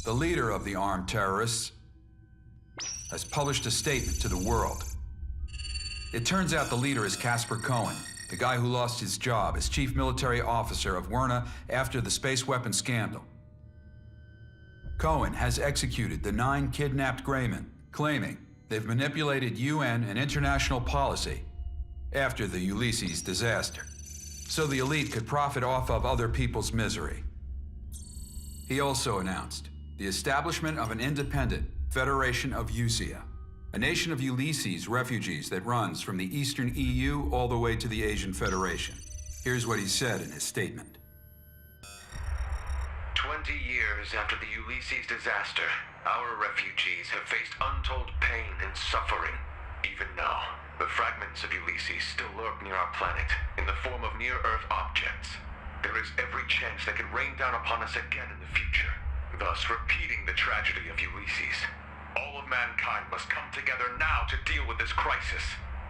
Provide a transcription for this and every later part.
The leader of the armed terrorists has published a statement to the world. It turns out the leader is Casper Cohen, the guy who lost his job as chief military officer of Werna after the space weapons scandal. Cohen has executed the 9 kidnapped Greymen, claiming they've manipulated UN and international policy after the Ulysses disaster, so the elite could profit off of other people's misery. He also announced the establishment of an independent Federation of Usia, a nation of Ulysses refugees that runs from the Eastern EU all the way to the Asian Federation. Here's what he said in his statement. 20 years after the Ulysses disaster, our refugees have faced untold pain and suffering. Even now, the fragments of Ulysses still lurk near our planet in the form of near-Earth objects. There is every chance they could rain down upon us again in the future, thus repeating the tragedy of Ulysses. All of mankind must come together now to deal with this crisis.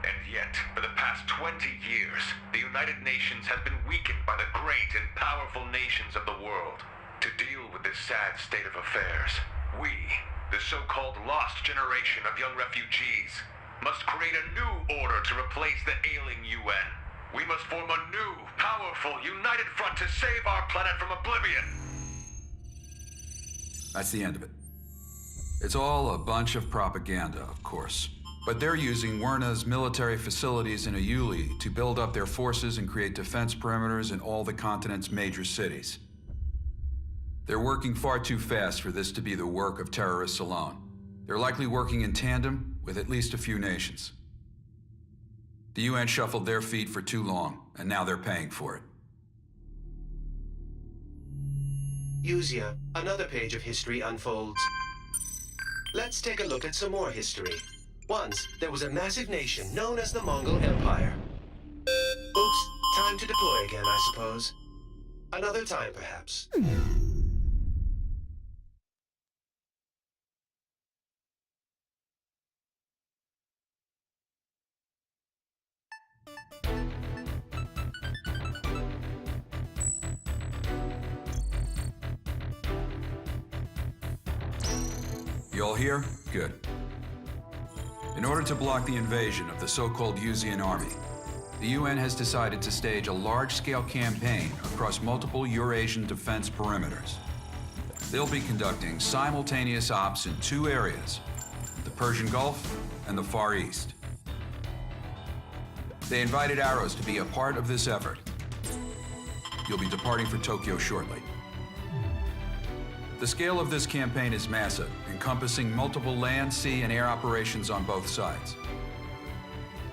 And yet, for the past 20 years, the United Nations has been weakened by the great and powerful nations of the world. To deal with this sad state of affairs, we, the so-called lost generation of young refugees, must create a new order to replace the ailing UN. We must form a new, powerful, united front to save our planet from oblivion. That's the end of it. It's all a bunch of propaganda, of course. But they're using Werna's military facilities in Ayuli to build up their forces and create defense perimeters in all the continent's major cities. They're working far too fast for this to be the work of terrorists alone. They're likely working in tandem with at least a few nations. The UN shuffled their feet for too long, and now they're paying for it. Usia, another page of history unfolds. Let's take a look at some more history. Once, there was a massive nation known as the Mongol Empire. Oops, time to deploy again, I suppose. Another time, perhaps. You all here? Good. In order to block the invasion of the so-called Usian army, the UN has decided to stage a large-scale campaign across multiple Eurasian defense perimeters. They'll be conducting simultaneous ops in 2 areas, the Persian Gulf and the Far East. They invited Arrows to be a part of this effort. You'll be departing for Tokyo shortly. The scale of this campaign is massive, encompassing multiple land, sea, and air operations on both sides.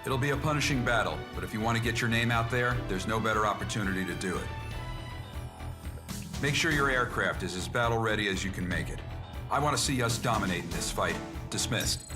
It'll be a punishing battle, but if you want to get your name out there, there's no better opportunity to do it. Make sure your aircraft is as battle-ready as you can make it. I want to see us dominating this fight. Dismissed.